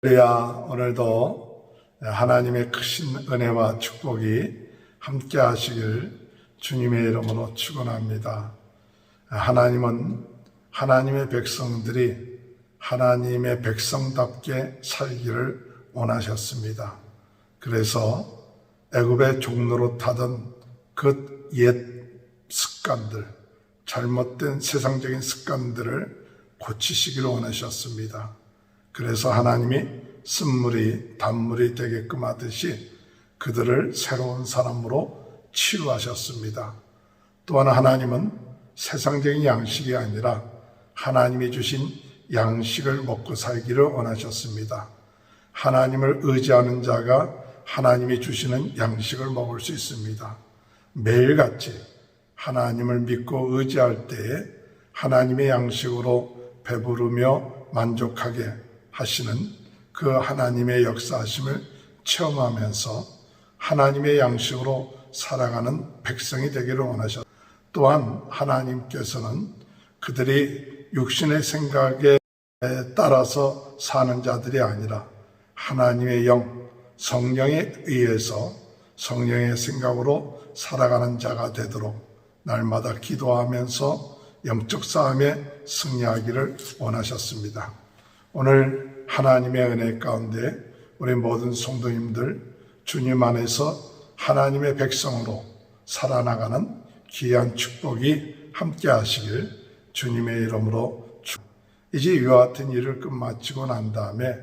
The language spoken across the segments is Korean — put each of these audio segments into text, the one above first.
할렐루야. 오늘도 하나님의 크신 은혜와 축복이 함께 하시길 주님의 이름으로 축원합니다. 하나님은 하나님의 백성들이 하나님의 백성답게 살기를 원하셨습니다. 그래서 애굽의 종로로 타던 그 옛 습관들, 잘못된 세상적인 습관들을 고치시기를 원하셨습니다. 그래서 하나님이 쓴물이 단물이 되게끔 하듯이 그들을 새로운 사람으로 치유하셨습니다. 또한 하나님은 세상적인 양식이 아니라 하나님이 주신 양식을 먹고 살기를 원하셨습니다. 하나님을 의지하는 자가 하나님이 주시는 양식을 먹을 수 있습니다. 매일같이 하나님을 믿고 의지할 때에 하나님의 양식으로 배부르며 만족하게 하시는 그 하나님의 역사하심을 체험하면서 하나님의 양식으로 살아가는 백성이 되기를 원하셨습니다. 또한 하나님께서는 그들이 육신의 생각에 따라서 사는 자들이 아니라 하나님의 영, 성령에 의해서 성령의 생각으로 살아가는 자가 되도록 날마다 기도하면서 영적 싸움에 승리하기를 원하셨습니다. 오늘 하나님의 은혜 가운데 우리 모든 성도님들 주님 안에서 하나님의 백성으로 살아나가는 귀한 축복이 함께 하시길 주님의 이름으로 이제 이와 같은 일을 끝마치고 난 다음에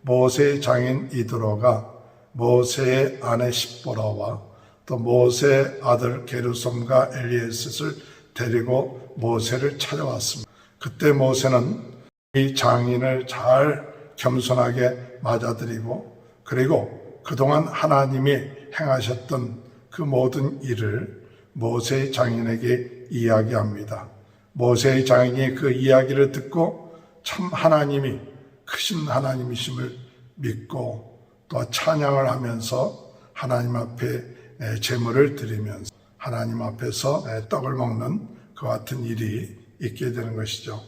모세의 장인 이드로가 모세의 아내 십보라와 또 모세의 아들 게르솜과 엘리에셋을 데리고 모세를 찾아왔습니다. 그때 모세는 이 장인을 잘 겸손하게 맞아들이고 그리고 그동안 하나님이 행하셨던 그 모든 일을 모세의 장인에게 이야기합니다. 모세의 장인이 그 이야기를 듣고 참 하나님이 크신 하나님이심을 믿고 또 찬양을 하면서 하나님 앞에 제물을 드리면서 하나님 앞에서 떡을 먹는 그 같은 일이 있게 되는 것이죠.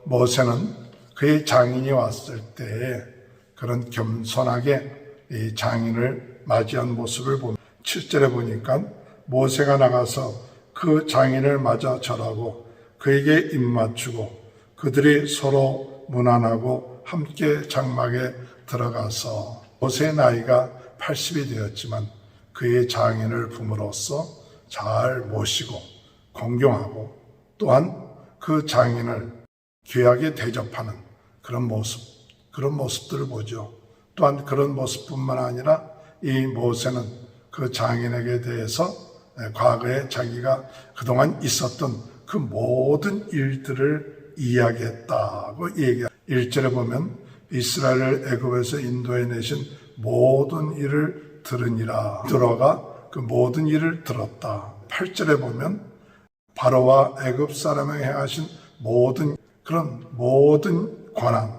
모세는 그의 장인이 왔을 때에 그런 겸손하게 이 장인을 맞이한 모습을 보면 7절에 보니까 모세가 나가서 그 장인을 맞아 절하고 그에게 입맞추고 그들이 서로 문안하고 함께 장막에 들어가서 모세의 나이가 80이 되었지만 그의 장인을 부모로서 잘 모시고 공경하고 또한 그 장인을 귀하게 대접하는 그런 모습들을 보죠. 또한 그런 모습뿐만 아니라 이 모세는 그 장인에게 대해서 과거에 자기가 그동안 있었던 그 모든 일들을 이야기했다고 얘기합니다. 1절에 보면 이스라엘을 애굽에서 인도해 내신 모든 일을 들으니라. 들어가 그 모든 일을 들었다. 8절에 보면 바로와 애굽 사람에게 행하신 모든 권한,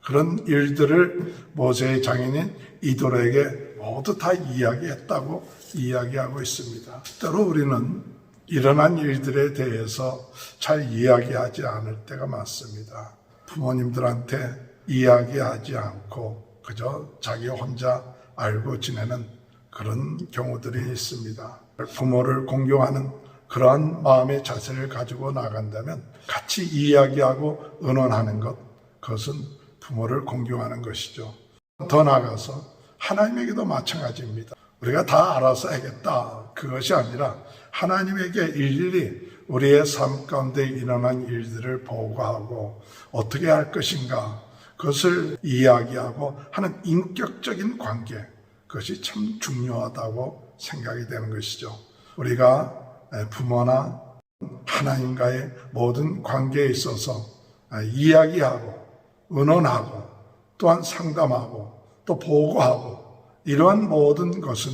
그런 일들을 모세의 장인인 이드로에게 모두 다 이야기했다고 이야기하고 있습니다. 때로 우리는 일어난 일들에 대해서 잘 이야기하지 않을 때가 많습니다. 부모님들한테 이야기하지 않고 그저 자기 혼자 알고 지내는 그런 경우들이 있습니다. 부모를 공경하는 그러한 마음의 자세를 가지고 나간다면 같이 이야기하고 의논하는 것, 그것은 부모를 공경하는 것이죠. 더 나아가서 하나님에게도 마찬가지입니다. 우리가 다 알아서 하겠다, 그것이 아니라 하나님에게 일일이 우리의 삶 가운데 일어난 일들을 보고하고 어떻게 할 것인가, 그것을 이야기하고 하는 인격적인 관계, 그것이 참 중요하다고 생각이 되는 것이죠. 우리가 부모나 하나님과의 모든 관계에 있어서 이야기하고 의논하고 또한 상담하고 또 보고하고 이러한 모든 것은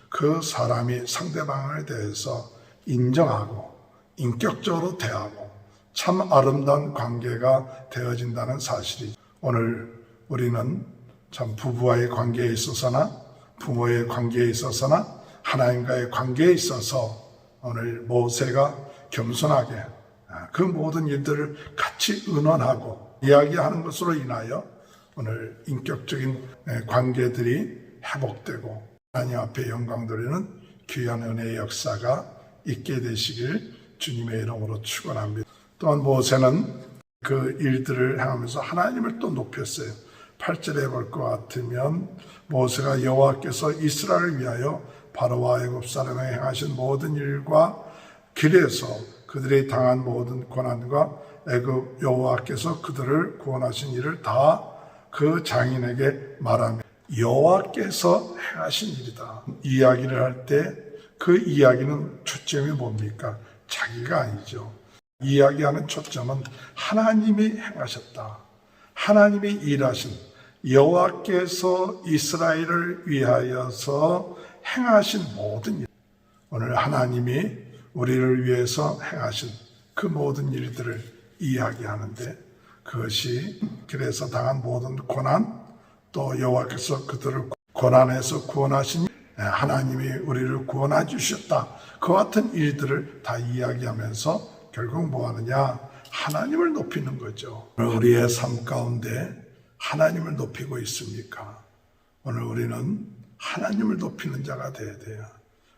그 사람이 상대방에 대해서 인정하고 인격적으로 대하고 참 아름다운 관계가 되어진다는 사실이 오늘 우리는 참 부부와의 관계에 있어서나 부모의 관계에 있어서나 하나님과의 관계에 있어서 오늘 모세가 겸손하게 그 모든 일들을 같이 의논하고 이야기하는 것으로 인하여 오늘 인격적인 관계들이 회복되고 하나님 앞에 영광 돌리는 귀한 은혜의 역사가 있게 되시길 주님의 이름으로 축원합니다. 또한 모세는 그 일들을 행하면서 하나님을 또 높였어요. 8절에 볼 것 같으면 모세가 여호와께서 이스라엘을 위하여 바로와 애굽 사람에게 행하신 모든 일과 길에서 그들이 당한 모든 고난과 애굽 여호와께서 그들을 구원하신 일을 다 그 장인에게 말하며 여호와께서 행하신 일이다. 이야기를 할 때 그 이야기는 초점이 뭡니까? 자기가 아니죠. 이야기하는 초점은 하나님이 행하셨다. 하나님이 일하신 여호와께서 이스라엘을 위하여서 행하신 모든 일. 오늘 하나님이 우리를 위해서 행하신 그 모든 일들을 이야기하는데 그것이 길에서 당한 모든 고난 또 여호와께서 그들을 고난에서 구원하신 하나님이 우리를 구원해 주셨다. 그 같은 일들을 다 이야기하면서 결국 뭐 하느냐? 하나님을 높이는 거죠. 우리의 삶 가운데 하나님을 높이고 있습니까? 오늘 우리는 하나님을 높이는 자가 되어야 돼요.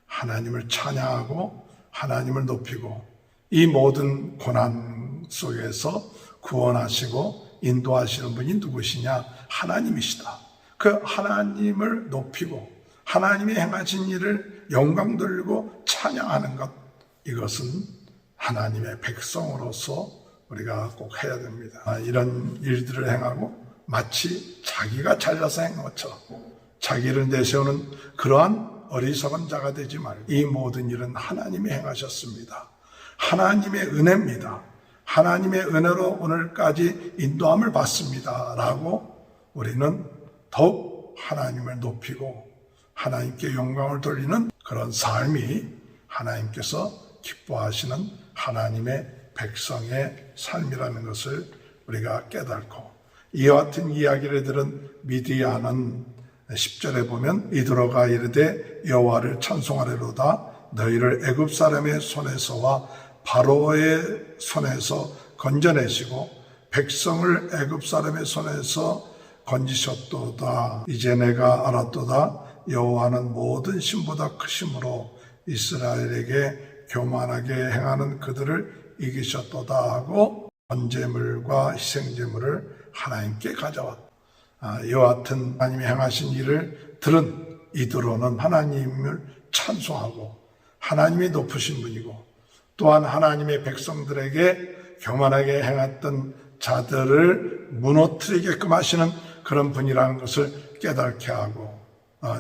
하나님을 찬양하고 하나님을 높이고 이 모든 고난 속에서 구원하시고 인도하시는 분이 누구시냐? 하나님이시다. 그 하나님을 높이고 하나님이 행하신 일을 영광 돌리고 찬양하는 것, 이것은 하나님의 백성으로서 우리가 꼭 해야 됩니다. 이런 일들을 행하고 마치 자기가 잘나서 행한 것처럼 자기를 내세우는 그러한 어리석은 자가 되지 말고 이 모든 일은 하나님이 행하셨습니다. 하나님의 은혜입니다. 하나님의 은혜로 오늘까지 인도함을 받습니다. 라고 우리는 더욱 하나님을 높이고 하나님께 영광을 돌리는 그런 삶이 하나님께서 기뻐하시는 하나님의 백성의 삶이라는 것을 우리가 깨닫고 이와 같은 이야기를 들은 미디안은 10절에 보면 이드로가 이르되 여호와를 찬송하리로다 너희를 애굽 사람의 손에서와 바로의 손에서 건져내시고 백성을 애굽 사람의 손에서 건지셨도다. 이제 내가 알았도다. 여호와는 모든 신보다 크심으로 이스라엘에게 교만하게 행하는 그들을 이기셨도다 하고 번제물과 희생제물을 하나님께 가져왔다. 이와 같은 하나님이 행하신 일을 들은 이드로는 하나님을 찬송하고 하나님이 높으신 분이고 또한 하나님의 백성들에게 교만하게 행했던 자들을 무너뜨리게끔 하시는 그런 분이라는 것을 깨닫게 하고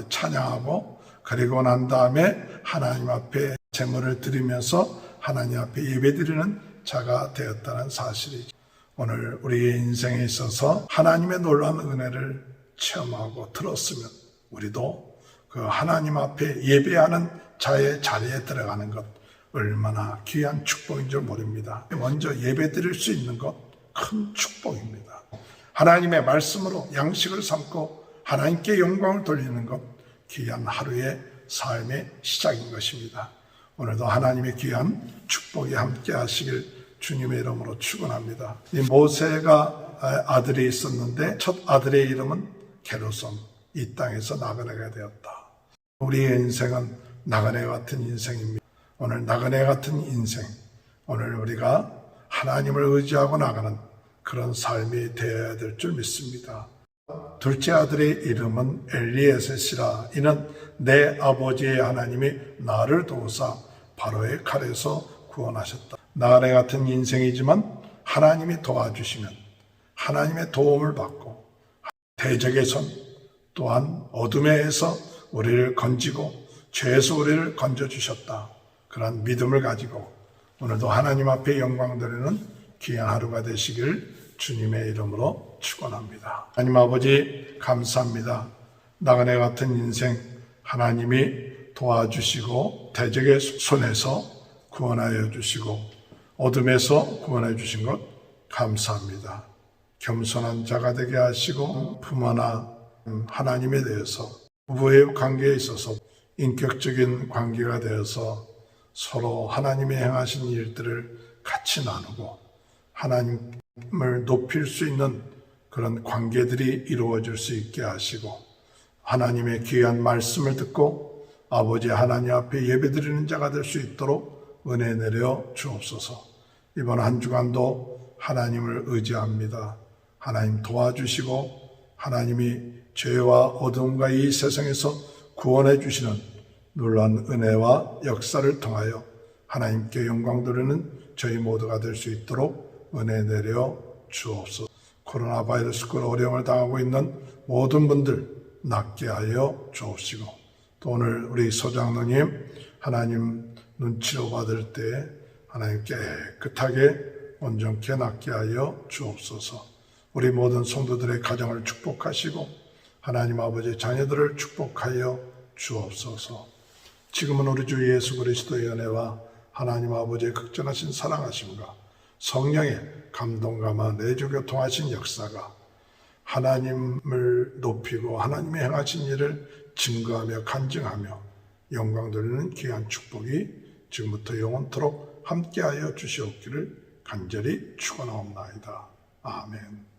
찬양하고 그리고 난 다음에 하나님 앞에 제물을 드리면서 하나님 앞에 예배드리는 자가 되었다는 사실이죠. 오늘 우리의 인생에 있어서 하나님의 놀라운 은혜를 체험하고 들었으면 우리도 그 하나님 앞에 예배하는 자의 자리에 들어가는 것 얼마나 귀한 축복인 줄 모릅니다. 먼저 예배드릴 수 있는 것 큰 축복입니다. 하나님의 말씀으로 양식을 삼고 하나님께 영광을 돌리는 것 귀한 하루의 삶의 시작인 것입니다. 오늘도 하나님의 귀한 축복이 함께 하시길 주님의 이름으로 축원합니다. 이 모세가 아들이 있었는데 첫 아들의 이름은 게르솜, 이 땅에서 나그네가 되었다. 우리의 인생은 나그네 같은 인생입니다. 오늘 나그네 같은 인생, 오늘 우리가 하나님을 의지하고 나가는 그런 삶이 되어야 될 줄 믿습니다. 둘째 아들의 이름은 엘리에셋이라. 이는 내 아버지의 하나님이 나를 도우사 바로의 칼에서 구원하셨다. 나그네 같은 인생이지만 하나님이 도와주시면 하나님의 도움을 받고 대적의 손 또한 어둠에서 우리를 건지고 죄에서 우리를 건져주셨다. 그런 믿음을 가지고 오늘도 하나님 앞에 영광 드리는 귀한 하루가 되시길 주님의 이름으로 축원합니다. 하나님 아버지 감사합니다. 나그네 같은 인생 하나님이 도와주시고 대적의 손에서 구원하여 주시고 어둠에서 구원해 주신 것 감사합니다. 겸손한 자가 되게 하시고 부모나 하나님에 대해서 부부의 관계에 있어서 인격적인 관계가 되어서 서로 하나님이 행하신 일들을 같이 나누고 하나님을 높일 수 있는 그런 관계들이 이루어질 수 있게 하시고 하나님의 귀한 말씀을 듣고 아버지 하나님 앞에 예배드리는 자가 될 수 있도록 은혜 내려 주옵소서. 이번 한 주간도 하나님을 의지합니다. 하나님 도와주시고 하나님이 죄와 어둠과 이 세상에서 구원해 주시는 놀라운 은혜와 역사를 통하여 하나님께 영광 돌리는 저희 모두가 될 수 있도록 은혜 내려 주옵소서. 코로나 바이러스로 어려움을 당하고 있는 모든 분들 낫게 하여 주옵시고 또 오늘 우리 소장로님 하나님 눈치로 받을 때 하나님 깨끗하게 온전케 낫게 하여 주옵소서. 우리 모든 성도들의 가정을 축복하시고 하나님 아버지 자녀들을 축복하여 주옵소서. 지금은 우리 주 예수 그리스도의 은혜와 하나님 아버지의 극전하신 사랑하심과 성령의 감동감화 내주교통하신 역사가 하나님을 높이고 하나님이 행하신 일을 증거하며 간증하며 영광 돌리는 귀한 축복이 지금부터 영원토록 함께하여 주시옵기를 간절히 축원하옵나이다. 아멘.